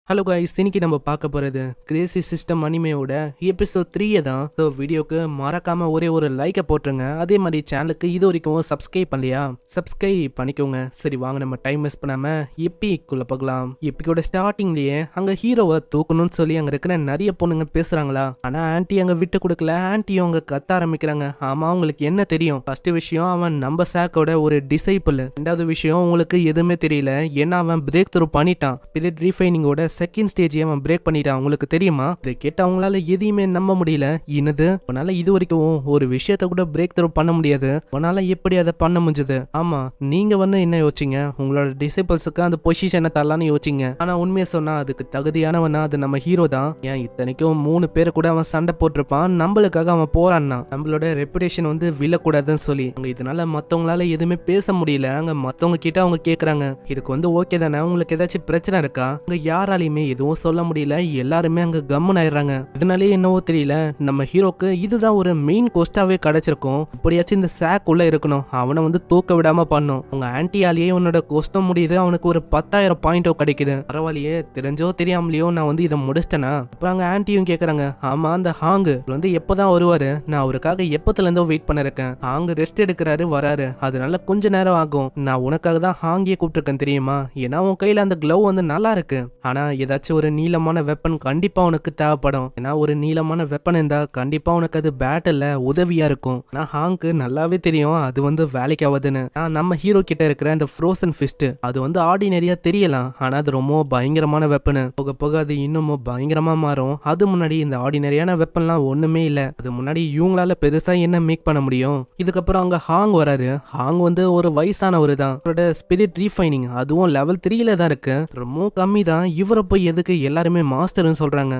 Hello guys, இன்னைக்கு நம்ம பார்க்க போகிறது கிரேசி சிஸ்டம் அனிமேயோட எபிசோட் 3 தான். ஸோ வீடியோக்கு மறக்காம ஒரே ஒரு லைக்கை போட்டுருங்க. அதே மாதிரி சேனலுக்கு இது வரைக்கும் சப்ஸ்கிரைப் பண்ணலையா, சப்ஸ்கிரைப் பண்ணிக்கோங்க. சரி வாங்க, நம்ம டைம் மிஸ் பண்ணாம எப்பிக்குள்ள போகலாம். எப்பிக்கோட ஸ்டார்டிங்லேயே அங்கே ஹீரோவை தூக்கணும்னு சொல்லி அங்கே இருக்கிற நிறைய பொண்ணுங்க பேசுறாங்களா. ஆனால் ஆன்ட்டி அங்கே விட்டு கொடுக்கல. ஆன்ட்டியும் அவங்க கத்த ஆரம்பிக்கிறாங்க. ஆமா, அவங்களுக்கு என்ன தெரியும்? ஃபர்ஸ்ட் விஷயம், அவன் நம்ம சாக்கோட ஒரு டிசைபிள். ரெண்டாவது விஷயம், உங்களுக்கு எதுவுமே தெரியல. ஏன்னா அவன் பிரேக் த்ரூ பண்ணிட்டான். ஸ்பிரிட் ரீஃபைனிங்கோட செகண்ட் ஸ்டேஜ் அவன் பிரேக் பண்ணிட்டான். உங்களுக்கு தெரியுமா? இதை கேட்ட அவங்களால எதையுமே நம்ப முடியல. என்னது, உன்னால இது வரைக்கும் ஒரு விஷயத்த கூட பிரேக் த்ரூ பண்ண முடியாது, உன்னால எப்படி அதை பண்ண முடிஞ்சது? ஆமா, நீங்க வந்து என்ன யோசிச்சீங்க? உங்களோட டிசைபிள்ஸுக்கு அந்த பொசிஷனை தரலான்னு யோசிச்சீங்க. ஆனா உண்மையை சொன்னா அதுக்கு தகுதியானவனா அது நம்ம ஹீரோ தான். ஏன் இத்தனைக்கும் 3 பேரை கூட அவன் சண்டை போட்டிருப்பான். நம்மளுக்காக அவன் போறான்னா, நம்மளோட ரெப்புடேஷன் வந்து விழக்கூடாதுன்னு சொல்லி. அங்க இதனால மத்தவங்களால எதுவுமே பேச முடியல. அங்க மத்தவங்க கிட்ட அவங்க கேக்குறாங்க, இதுக்கு வந்து ஓகே தானே, உங்களுக்கு ஏதாச்சும் பிரச்சனை இருக்கா? அங்க யாராலையுமே எதுவும் சொல்ல முடியல. எல்லாருமே அங்க கம்மன் ஆயிடுறாங்க. இதனாலே என்னவோ தெரியல, நம்ம ஹீரோக்கு இதுதான் ஒரு மெயின் கோஸ்டாவே கிடைச்சிருக்கும். இப்படியாச்சும் இந்த சாக் உள்ள இருக்கணும், அவனை வந்து தூக்க விடாம பண்ணும். உங்க ஆன்டியாலேயே உன்னோட கோஸ்டம் முடியுது, அவனுக்கு ஒரு 10,000 பாயிண்டோ கிடைக்குது. பரவாயில்லையே, தெரிஞ்சோ தெரியாமலையோ நான் வந்து இதை முடிச்சிட்டேனா? அப்புறம் அங்க ஆன்டியும் கேக்குறாங்க, ஆமா அந்த ஹாங்கு வந்து எப்பதான் வருவாரு? நான் அவருக்காக எப்பத்துல இருந்தோ வெயிட் பண்ணிருக்கேன். ஹாங்கு ரெஸ்ட் எடுக்கிறாரு, வராரு, அதனால கொஞ்ச நேரம் ஆகும். நான் உனக்காக தான் ஹாங்கியே கூப்பிட்டுருக்கேன் தெரியுமா? ஏன்னா உன் கையில அந்த க்ளவ் வந்து நல்லா இருக்கு. ஆனா ஏதாச்சும் ஒரு நீளமான வெப்பன் கண்டிப்பா உனக்கு தேவைப்படும். ஏன்னா ஒரு நீளமான வெப்பன் இருந்தா கண்டிப்பா உனக்கு அது பேட்டில்ல உதவியா இருக்கும். நான் ஹாங்க்கு நல்லாவே தெரியும் அது வந்து வேலைக்கு ஆகுதுன்னு. நம்ம ஹீரோ கிட்ட இருக்கிற அந்த ஃப்ரோசன் ஃபிஸ்ட் அது வந்து ஆர்டினரியா தெரியலாம், ஆனா அது ரொம்ப பயங்கரமான வெப்பன். போக போக அது இன்னமும் பயங்கரமா மாறும். அது முன்னாடி இந்த ஆர்டினரியான வெப்பன்லாம் ஒண்ணுமே இல்ல. அது முன்னாடி இவங்களால பெருசா என்ன மேக் பண்ண முடியும்? இதுக்கப்புறம் அங்க ஹாங் வராரு. ஹாங் வந்து ஒரு வயசானவரு தான். அவரோட ஸ்பிரிட் ரீஃபைனிங் அதுவும் லெவல் 3ல தான் இருக்கு, ரொம்ப கம்மி தான். இவரை போய் எதுக்கு எல்லாருமே மாஸ்டர்னு சொல்றாங்க?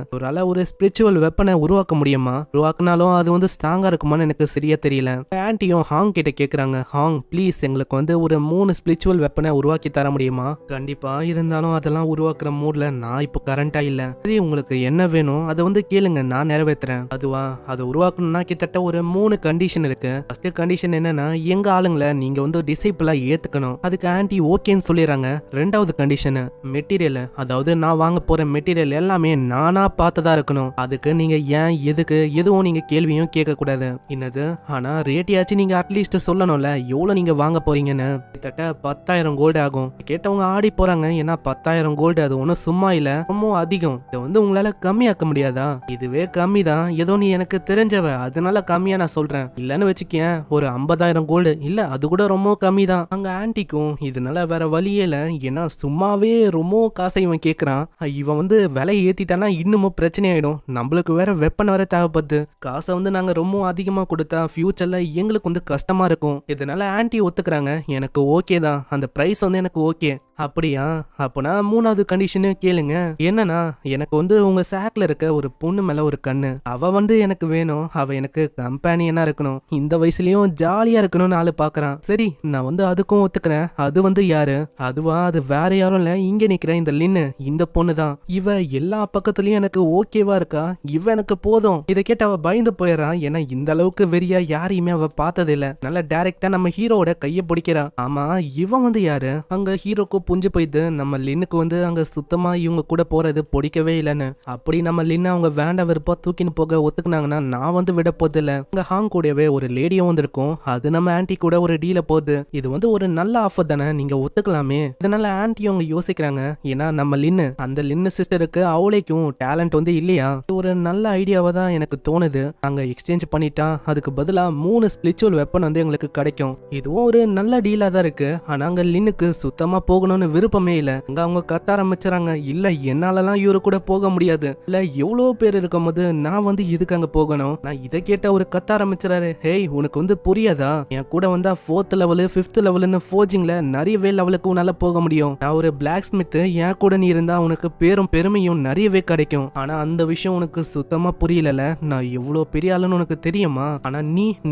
ஒரு ஸ்பிரிச்சுவல் வெப்பனை உருவாக்க முடியுமா? உருவாக்குனாலும் அது வந்து ஸ்ட்ராங்கா இருக்குமான்னு எனக்கு சரியா தெரியல. ஆன்ட்டியும் ஹாங் கிட்ட கேக்குறாங்க, ஹாங் ப்ளீஸ் எங்களுக்கு வந்து ஒரு 3 ஸ்பிரிச்சுவல் வெப்பனை உருவாக்கி தர முடியுமா? கண்டிப்பா, இருந்தாலும் அதெல்லாம் உருவாக்குற மூட்ல நான் இப்போ கரண்டா இல்ல. சரி, உங்களுக்கு என்ன வேணும் அதை வந்து கேளுங்க, நான் நிறைவேற்றுறேன். அதுவா, அதை உருவாக்கணும்னா கிட்டத்தட்ட ஒரு 3 கண்டிஷன் இருக்கு. ஃபர்ஸ்ட் கண்டிஷன் என்னன்னா, எங்க ஆளுங்களை நீங்க வந்து டிசைபிளா ஏத்துக்கணும். அதுக்கு ஆன்ட்டி ஓகேன்னு சொல்லிடுறாங்க. ரெண்டாவது கண்டிஷன் மெட்டீரியல், அதாவது நான் வாங்க போற மெட்டீரியல் எல்லாமே நானா பார்த்ததா இருக்கணும். அதுக்கு நீங்க ஏன் எதுக்கு எதுவும் நீங்க கேள்வியும் கேட்க கூடாது. என்னது, ஆனா ரேட்டியாச்சும் நீங்க அட்லீஸ்ட் சொல்லணும்ல, எவ்வளவு நீங்க வாங்க போறீங்கன்னு. கிட்டத்தட்ட 10,000 கோல்டு ஆகும். கேட்டவங்க ஆடி போறாங்க. ஏன்னா 10,000 கோல்டு அது ஒன்றும் சும்மா இல்ல, ரொம்ப அதிகம். இதை வந்து உங்களால கம்மியாக்க முடியாதா? இதுவே கம்மி தான், ஏதோ நீ எனக்கு தெரிஞ்சவ அதனால கம்மியா நான் சொல்றேன். இல்லன்னு வச்சுக்கேன், ஒரு 50,000 கோல்டு இல்ல, அது கூட ரொம்ப கம்மி தான். அங்க ஆன்ட்டிக்கும் இதனால வேற வழியே இல்ல. ஏன்னா சும்மாவே ரொம்ப காசை இவன் கேட்கறான். இவன் வந்து விலையை ஏத்திட்டானா இன்னமும் பிரச்சனை ஆயிடும். நம்மளுக்கு வேற வெப்பன் வேற தேவைப்படுது. காசை வந்து நாங்க ரொம்ப அதிகமா கொடுத்தா ஃபியூச்சர்ல எங்களுக்கு வந்து கஷ்டமா இருக்கும். இதனால ஆன்ட்டி ஒத்துக்கிறாங்க. எனக்கு ஓகே தான், அந்த பிரைஸ் வந்து எனக்கு ஓகே. அப்படியா, அப்பனா 3வது கண்டிஷனு கேளுங்க. என்னன்னா, எனக்கு வந்து உங்க சாக்ல இருக்க ஒரு பொண்ணு மேல ஒரு கண்ணு, அவ வந்து எனக்கு வேணும். அவ எனக்கு கம்பேனியனா இருக்கணும். இந்த வயசுலயும் ஜாலியா இருக்கணும்னு ஆளு பாக்குறான். சரி, நான் வந்து அதுக்கும் ஒத்துக்கிறேன். அது வந்து யாரு? அதுவா, அது வேற யாரும் இல்ல, இங்க நிக்கிற இந்த லின்னு, இந்த பொண்ணு தான். இவ எல்லா பக்கத்துலயும் எனக்கு ஓகேவா இருக்கா. இவ எனக்கு போதும். இதை கேட்டு அவ பயந்து போயிடறான். ஏன்னா இந்த அளவுக்கு வெறியா யாரையுமே அவ பார்த்தது இல்ல. நல்லா டைரக்டா நம்ம ஹீரோட கைய பிடிக்கிறா. ஆமா, இவன் வந்து யாரு? அங்க ஹீரோக்கு புரிஞ்சு போயிது, நம்ம லின்னுக்கு வந்து அங்க சுத்தமா இவங்க கூட போறது பிடிக்கவே இல்லைன்னு. அப்படி நம்ம லின்னு அவங்க வேண்ட வெறுப்பா தூக்கின்னு போக ஒத்துக்குனாங்கன்னா நான் வந்து விட போது இல்ல. அங்க ஹாங் கூடவே ஒரு லேடியும் வந்திருக்கும். அது நம்ம ஆன்ட்டி கூட ஒரு டீல போகுது. இது வந்து ஒரு நல்ல ஆஃபர் தானே, நீங்க ஒத்துக்கலாமே. இதனால ஆன்ட்டி அவங்க யோசிக்கிறாங்க. ஏன்னா நம்ம லின்னு, அந்த லின்னு சிஸ்டருக்கு அவளைக்கும் டேலண்ட் வந்து இல்லையா? ஒரு நல்ல ஐடியாவா தான் எனக்கு தோணுது. அங்க எக்ஸ்சேஞ்ச் பண்ணிட்டா அதுக்கு பதிலா 3 ஸ்பிரிச்சுவல் வெப்பன் வந்து எங்களுக்கு கிடைக்கும். இதுவும் ஒரு நல்ல டீலா தான் இருக்கு. ஆனா அங்க லின்னுக்கு சுத்தமா போகணும்னு விருப்பமே இல்ல. அங்க அவங்க கத்த ஆரம்பிச்சாங்க, இல்ல என்னாலலாம் இவரு கூட போக முடியாது. இல்ல எவ்வளவு பேர் இருக்கும் போது நான் வந்து இதுக்கு அங்க போகணும். நான் இதை கேட்ட ஒரு கத்த ஆரம்பிச்சாரு, ஹேய் உனக்கு வந்து புரியாதா? என் கூட வந்தா 4th லெவலு 5th லெவலுன்னு ஃபோர்ஜிங்ல நிறையவே லெவலுக்கு உன்னால போக முடியும். நான் ஒரு பிளாக் ஸ்மித், என் கூட நீ இருந்தா உனக்கு பேரும் பெருமையும் நிறையவே கிடைக்கும். ஆனா அந்த விஷயம் உனக்கு சுத்தமா புரியல. நான் எவ்வளவு பெரிய ஆளுன்னு உனக்கு தெரியுமா? ஆனா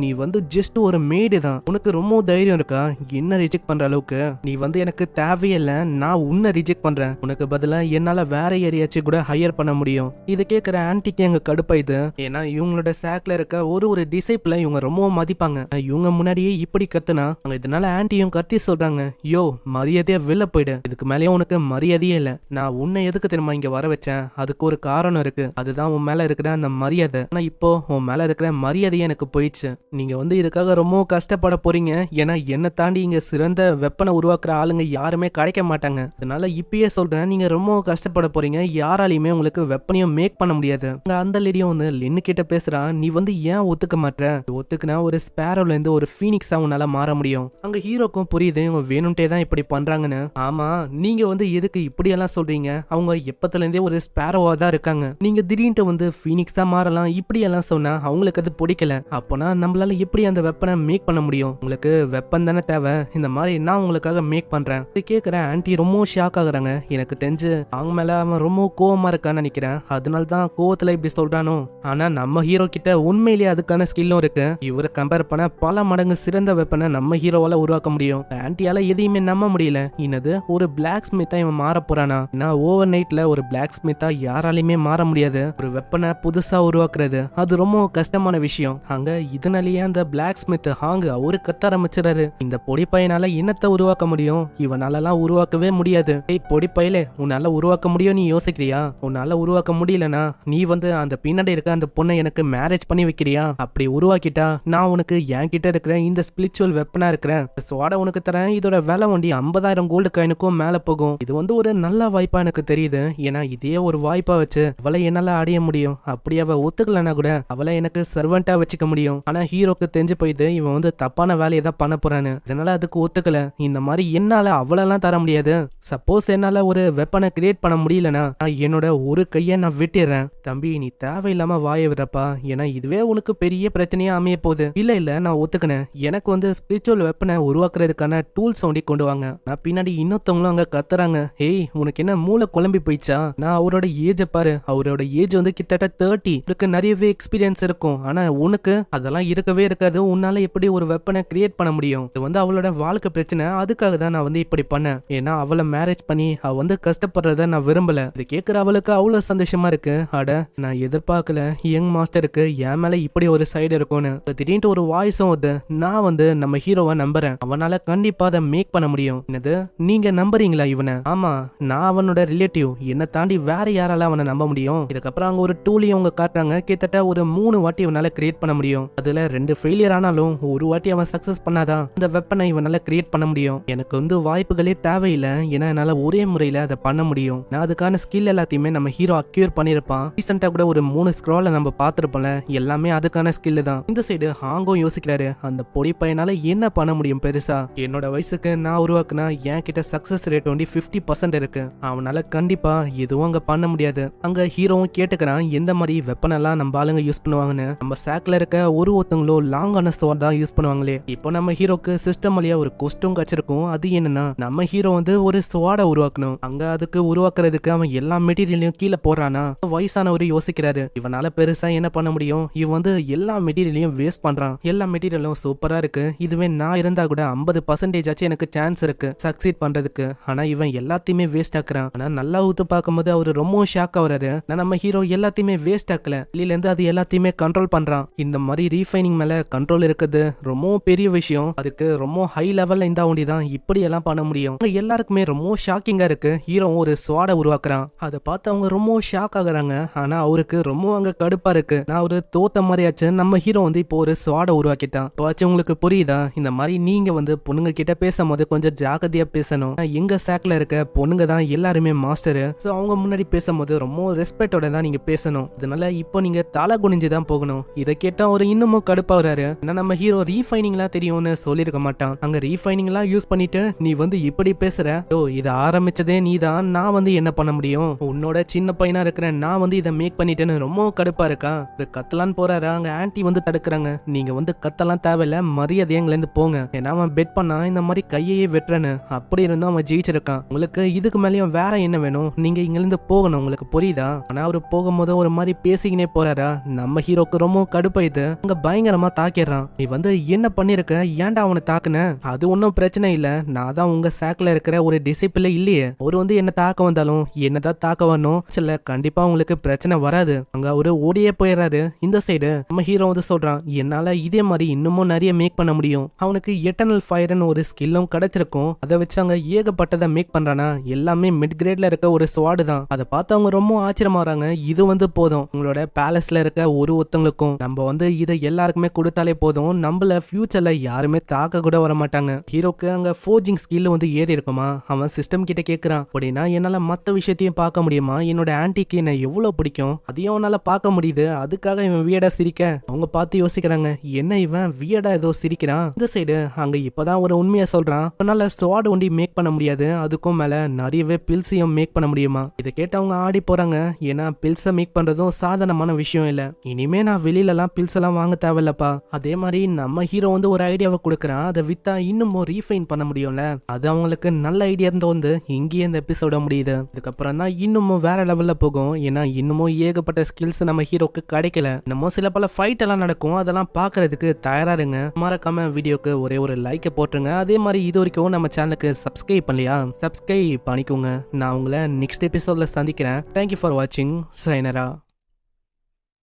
நீ வந்து ஜஸ்ட் ஒரு மேடு தான். உனக்கு ரொம்ப தைரியம் இருக்கா என்ன ரிஜெக்ட் பண்ற அளவுக்கு? நீ வந்து எனக்கு தேவையே தேவையே இல்ல, நான் உன்னை ரிஜெக்ட் பண்றேன், உனக்கு பதிலா என்னால வேற யாரையாச்சும் கூட ஹையர் பண்ண முடியும். இது கேட்கிற ஆன்டிக்கு எங்க கடுப்பாயுது. ஏன்னா இவங்களோட சாக்ல இருக்க ஒரு டிசைப்ல இவங்க ரொம்பவும் மதிப்பாங்க. இவங்க முன்னாடியே இப்படி கத்துனா அங்க இதனால ஆன்டியும் கத்தி சொல்றாங்க, யோ மரியாதையா வெளில போயிடு, இதுக்கு மேலேயும் உனக்கு மரியாதையே இல்ல. நான் உன்னை எதுக்கு தெரியுமா இங்க வர வச்சேன், அதுக்கு ஒரு காரணம் இருக்கு, அதுதான் உன் மேல இருக்கிற அந்த மரியாதை. ஆனா இப்போ உன் மேல இருக்கிற மரியாதையே எனக்கு போயிடுச்சு. நீங்க இதுக்காக ரொம்ப கஷ்டப்பட போறீங்க. ஏன்னா என்ன தாண்டி இங்க சிறந்த வெப்பனை உருவாக்குற ஆளுங்க யாருமே கிடைக்க மாட்டாங்க. அதனால இப்பயே சொல்றேன், நீங்க ரொம்ப கஷ்டப்பட போறீங்க. யாராலையுமே உங்களுக்கு வெப்பனையும் மேக் பண்ண முடியாது. அந்த லேடியும் லின்னு கிட்ட பேசுறா, நீ ஏன் ஒத்துக்க மாட்ட, ஒத்துக்குனா ஒரு ஸ்பேரோல இருந்து ஒரு ஃபீனிக்ஸா உன்னால மாற முடியும். அங்க ஹீரோக்கும் புரியுது இவங்க வேணும்ட்டே தான் இப்படி பண்றாங்கன்னு. ஆமா, நீங்க எதுக்கு இப்படி எல்லாம் சொல்றீங்க, அவங்க எப்பத்துல இருந்தே ஒரு ஸ்பேரோவா தான் இருக்காங்க. நீங்க திடீர்னு ஃபீனிக்ஸா மாறலாம் இப்படி எல்லாம் சொன்னா அவங்களுக்கு அது பிடிக்கல. அப்போனா நம்மளால எப்படி அந்த வெப்பனை மேக் பண்ண முடியும், உங்களுக்கு வெப்பன் தானே தேவை, இந்த மாதிரி நான் உங்களுக்காக மேக் பண்றேன். கேட்கிற ஆன்டி ரொம்ப ஷாக் ஆகுறாங்க. எனக்கு தெரிஞ்சு அவங்க மேல அவன் ரொம்ப கோவமா இருக்கான்னு நினைக்கிறேன், அதனால தான் கோவத்துல இப்படி சொல்றானோ. ஆனா நம்ம ஹீரோ கிட்ட உண்மையிலேயே அதுக்கான ஸ்கில்லும் இருக்கு. இவரை கம்பேர் பண்ண பல மடங்கு சிறந்த வெப்பனை நம்ம ஹீரோவால உருவாக்க முடியும். ஆன்டியால எதையுமே நம்ப முடியல. இன்னது ஒரு பிளாக் ஸ்மித்தா இவன் மாற போறானா? நான் ஓவர் நைட்ல ஒரு பிளாக் ஸ்மித்தா யாராலையுமே மாற முடியாது. ஒரு வெப்பனை புதுசா உருவாக்குறது அது ரொம்ப கஷ்டமான விஷயம். அங்க இதனாலேயே அந்த பிளாக் ஸ்மித் ஹாங் அவரு கத்த ஆரம்பிச்சிடாரு, இந்த பொடி பையனால என்னத்தை உருவாக்க முடியும், இவனாலலாம் உருவாக்கவே முடியாது. ஏய் பொடி பையலே, உன்னால உருவாக்க முடியும் நீ யோசிக்கிறியா? உன்னால உருவாக்க முடியலனா நீ அந்த பின்னாடி இருக்க அந்த பொண்ணை எனக்கு மேரேஜ் பண்ணி வைக்கிறியா? அப்படி உருவாக்கிட்டா நான் உனக்கு என் கிட்ட இருக்கிற இந்த ஸ்பிரிச்சுவல் வெப்பனா இருக்கிறேன் சோட உனக்கு தரேன். இதோட விலை 50,000 கோல்டு காயினுக்கும் மேல போகும். இது ஒரு நல்ல வாய்ப்பா எனக்கு தெரியுது. ஏன்னா இதே ஒரு வாய்ப்பா வச்சு அவளை என்னால அடைய முடியும். அப்படி அவ ஒத்துக்கலனா கூட அவளை எனக்கு சர்வெண்டா வச்சுக்க முடியும். ஆனா ஹீரோக்கு தெரிஞ்சு போயிது இவன் தப்பான வேலையை தான் பண்ண போறான்னு. இதனால அதுக்கு ஒத்துக்கல. இந்த மாதிரி என்னால அவளெல்லாம் தர முடியாது. சப்போஸ் என்னால ஒரு வெப்பனை கிரியேட் பண்ண முடியலனா என்னோட ஒரு கையை நான் விட்டுறேன். தம்பி நீ தேவையில்லாம வாய விடுறப்பா, ஏன்னா இதுவே உனக்கு பெரிய பிரச்சனையா அமைய போகுது. இல்ல நான் ஒத்துக்கினேன், எனக்கு ஸ்பிரிச்சுவல் வெப்பனை உருவாக்குறதுக்கான டூல்ஸ் கொண்டு வாங்க. நான் பின்னாடி இன்னொருத்தவங்களும் அங்க கத்துறாங்க, ஏய் உனக்கு என்ன மூளை குழம்பி போயிடுச்சா? நான் அவரோட ஏஜ் பாரு, அவரோட ஏஜ் கிட்டத்தட்ட 30. இருக்கு நிறையவே எக்ஸ்பீரியன்ஸ் இருக்கும். ஆனா உனக்கு அதெல்லாம் இருக்கவே இருக்காது. உன்னால எப்படி ஒரு வெப்பனை கிரியேட் பண்ண முடியும்? இது அவளோட வாழ்க்கை பிரச்சனை. அதுக்காக தான் நான் இப்படி பண்ணேன். ஏன்னா அவளை மேரேஜ் பண்ணி அவ கஷ்டப்படுறத நான் விரும்பல. இது கேட்கிற அவளுக்கு அவ்வளவு சந்தோஷமா இருக்கு. அட நான் எதிர்பார்க்கல யங் மாஸ்டருக்கு என் மேல இப்படி ஒரு சைடு இருக்கும்னு. திடீர்னு ஒரு வாய்ஸும் வருது. நான் நம்ம ஹீரோவை நம்புறேன், அவனால கண்டிப்பா அதை மேக் பண்ண முடியும். என்னது நீங்க நம்புறீங்களா இவனை? ஆமா, நான் அவனோட ரிலேட்டிவ், என்னை தாண்டி வேற யாரால அவனை நம்ப முடியும்? இதுக்கப்புறம் அங்க ஒரு டூலையும் அவங்க காட்டுறாங்க. கிட்டத்தட்ட ஒரு 3 வாட்டி இவனால கிரியேட் பண்ண முடியும். அதுல 2 ஃபெயிலியர் ஆனாலும் ஒரு வாட்டி அவன் சக்சஸ் பண்ணாதான் இந்த வெப்பனை இவனால கிரியேட் பண்ண முடியும். எனக்கு வாய்ப்புகளே தேவையில்லை, ஏன்னா என்னால ஒரே முறையில அதை பண்ண முடியும். நான் அதுக்கான ஸ்கில் எல்லாத்தையுமே நம்ம ஹீரோ அக்யூர் பண்ணிருப்பான். ரீசெண்டா கூட ஒரு 3 ஸ்க்ரால நம்ம பார்த்திருப்போம்ல, எல்லாமே அதுக்கான ஸ்கில் தான். இந்த சைடு ஹாங்கும் யோசிக்கிறாரு, அந்த பொடி பையனால என்ன பண்ண முடியும் பெருசா? என்னோட வயசுக்கு நான் உருவாக்குனா என் கிட்ட சக்சஸ் ரேட் 50% இருக்கு. அவனால கண்டிப்பா எதுவும் அங்க பண்ண முடியாது. அங்க ஹீரோவும் கேட்டுக்கிறான், எந்த மாதிரி வெப்பன் எல்லாம் நம்ம ஆளுங்க யூஸ் பண்ணுவாங்கன்னு. நம்ம சாக்ல இருக்க ஒருத்தங்களும் லாங்கான ஸ்வாட் தான் யூஸ் பண்ணுவாங்களே. இப்போ நம்ம ஹீரோக்கு சிஸ்டம் வழியா ஒரு கொஸ்டும் கச்சிருக்கும். அது என்னன்னா, நம்ம ஹீரோ ஒரு ஸ்வாட உருவாக்கணும். அங்க அதுக்கு உருவாக்குறதுக்கு அவன் எல்லா மெட்டீரியலையும் கீழே போடுறானா. வயசானவரு யோசிக்கிறாரு, இவனால பெருசா என்ன பண்ண முடியும்? இவன் எல்லா மெட்டீரியலையும் வேஸ்ட் பண்றான். எல்லா மெட்டீரியலும் சூப்பரா இருக்கு. இதுவே நான் இருந்தா கூட 50% ஆச்சு எனக்கு சான்ஸ் இருக்கு சக்சீட் பண்றதுக்கு. ஆனா இவன் எல்லாத்தையுமே வேஸ்ட் ஆக்குறான். ஆனா நல்லா ஊத்து பார்க்கும்போது அவரு ரொம்ப ஷாக் ஆகுறாரு. நம்ம ஹீரோ எல்லாத்தையுமே வேஸ்ட் ஆக்கல, வெளியில இருந்து அது எல்லாத்தையுமே கண்ட்ரோல் பண்றான். இந்த மாதிரி ரீஃபைனிங் மேல கண்ட்ரோல் இருக்குது ரொம்ப பெரிய விஷயம். அதுக்கு ரொம்ப ஹை லெவல்ல இருந்தா ஒண்டிதான் இப்படி எல்லாம் பண்ண முடியும். எல்லாருக்குமே ரொம்ப ஷாக்கிங்கா இருக்கு. ஹீரோ ஒரு ஸ்வாட உருவாக்குறான். அதை பார்த்து அவங்க ரொம்ப ஷாக் ஆகுறாங்க. ஆனா அவருக்கு ரொம்ப அங்க கடுப்பா இருக்கு. நான் ஒரு தோத்த மாதிரியாச்சு நம்ம ஹீரோ இப்போ ஒரு ஸ்வாட உருவாக்கிட்டான். இப்போச்சு உங்களுக்கு புரியுதா? இந்த மாதிரி நீங்க பொண்ணுங்க கிட்ட பேசும்போது கொஞ்சம் ஜாக்கிரதையா பேசணும். எங்க சாக்ல இருக்க பொண்ணுங்க தான் எல்லாருமே மாஸ்டர். சோ அவங்க முன்னாடி பேசும்போது ரொம்ப ரெஸ்பெக்டோட தான் நீங்க பேசணும். அதனால இப்போ நீங்க தலை குனிஞ்சு தான் போகணும். இதை கேட்டா ஒரு இன்னமும் கடுப்பா வராரு. நம்ம ஹீரோ ரீஃபைனிங்லாம் தெரியும்னு சொல்லிருக்க மாட்டான். அங்க ரீஃபைனிங்லாம் யூஸ் பண்ணிட்டு நீ இப்படி பேசுற, ஓ இதை ஆரம்பிச்சதே நீதான், நான் என்ன பண்ண முடியும்? உன்னோட சின்ன பையனா இருக்கிறேன், நான் இதை மேக் பண்ணிட்டேன்னு ரொம்ப கடுப்பா இருக்கா. கத்தலான்னு போறாரு. அங்க ஆன்டி தடுக்கிறாங்க. நீங்க கத்தலாம் தேவையில்ல, மரியாதை எங்கிலேருந்து போங்க. ஏன்னா அவன் பெட் பண்ணா இந்த மாதிரி கையையே வெட்டுறேன்னு. அப்படி இருந்தும் அவன் ஜெயிச்சிருக்கான். உங்களுக்கு இதுக்கு மேலேயும் வேற என்ன வேணும்? நீங்க இங்கிருந்து போகணும், உங்களுக்கு புரியுதா? ஆனா அவரு போகும்போது ஒரு மாதிரி பேசிக்கினே போறாரா. நம்ம ஹீரோக்கு ரொம்ப கடுப்பாயுது. அங்க பயங்கரமா தாக்கிடுறான். நீ என்ன பண்ணிருக்க, ஏன்டா அவனை தாக்குன? அது ஒன்னும் பிரச்சனை இல்ல, நான் தான் உங்க சாக்ல பேக்ல இருக்கிற ஒரு டிசிப்ளின் இல்லையே. அவர் வந்து என்ன தாக்க வந்தாலும் என்னதான் தாக்க வரணும் சில கண்டிப்பா உங்களுக்கு பிரச்சனை வராது. அங்க அவரு ஓடியே போயிடுறாரு. இந்த சைடு நம்ம ஹீரோ வந்து சொல்றான், என்னால இதே மாதிரி இன்னமும் நிறைய மேக் பண்ண முடியும். அவனுக்கு எட்டர்னல் ஃபயர்னு ஒரு ஸ்கில்லும் கிடைச்சிருக்கும். அதை வச்சு அங்க ஏகப்பட்டதை மேக் பண்றானா. எல்லாமே மிட் கிரேட்ல இருக்க ஒரு ஸ்வாடு தான். அதை பார்த்து அவங்க ரொம்ப ஆச்சரியமாறாங்க. இது வந்து போதும், உங்களோட பேலஸ்ல இருக்க ஒருத்தங்களுக்கும் நம்ம வந்து இதை எல்லாருக்குமே கொடுத்தாலே போதும், நம்மள ஃபியூச்சர்ல யாருமே தாக்க கூட வர மாட்டாங்க. ஹீரோக்கு அங்க ஃபோர்ஜிங் ஸ்கில் வந்து ஏறி இருக்குமா. அவன் சிஸ்டம் கிட்ட கேட்கறான், அப்படின்னா என்னால மத்த விஷயத்தையும் பார்க்க முடியுமா? என்னோட ஆன்டிக்கு என்ன எவ்வளவு பிடிக்கும் அதையும் அவனால பார்க்க முடியுது, அதுக்காக இவன் வியடா சிரிக்க அவங்க பார்த்து யோசிக்கிறாங்க, என்ன இவன் வியடா ஏதோ சிரிக்கிறான். இந்த சைடு அங்க இப்பதான் ஒரு உண்மையை சொல்றான், அவனால ஸ்வாட் ஒண்டி மேக் பண்ண முடியாது, அதுக்கும் மேல நிறையவே பில்ஸையும் மேக் பண்ண முடியுமா. இதை கேட்டு அவங்க ஆடி போறாங்க. ஏன்னா பில்ஸை மேக் பண்றதும் சாதாரணமான விஷயம் இல்ல. இனிமே நான் வெளியில எல்லாம் பில்ஸ் எல்லாம் வாங்க தேவையில்லப்பா. அதே மாதிரி நம்ம ஹீரோ வந்து ஒரு ஐடியாவை கொடுக்கறான், அதை வித்தா இன்னமும் ரீஃபைன் பண்ண முடியும்ல. அது அவங்களுக்கு நல்ல ஐடியா இருந்தோ வந்து இங்கேயே இந்த எபிசோட முடியுது. இதுக்கப்புறம் தான் இன்னமும் வேற லெவல்ல போகும். ஏன்னா இன்னமும் ஏகப்பட்ட ஸ்கில்ஸ் நம்ம ஹீரோக்கு கிடைக்கல. இன்னமும் சில பல ஃபைட் எல்லாம் நடக்கும். அதெல்லாம் பாக்குறதுக்கு தயாரா இருங்க. மறக்காம வீடியோக்கு ஒரே ஒரு லைக்கை போட்டுருங்க. அதே மாதிரி இது வரைக்கும் நம்ம சேனலுக்கு சப்ஸ்கிரைப் பண்ணலையா, சப்ஸ்கிரைப் பண்ணிக்கோங்க. நான் உங்களை நெக்ஸ்ட் எபிசோட்ல சந்திக்கிறேன். தேங்க்யூ ஃபார் வாட்சிங். சைனரா.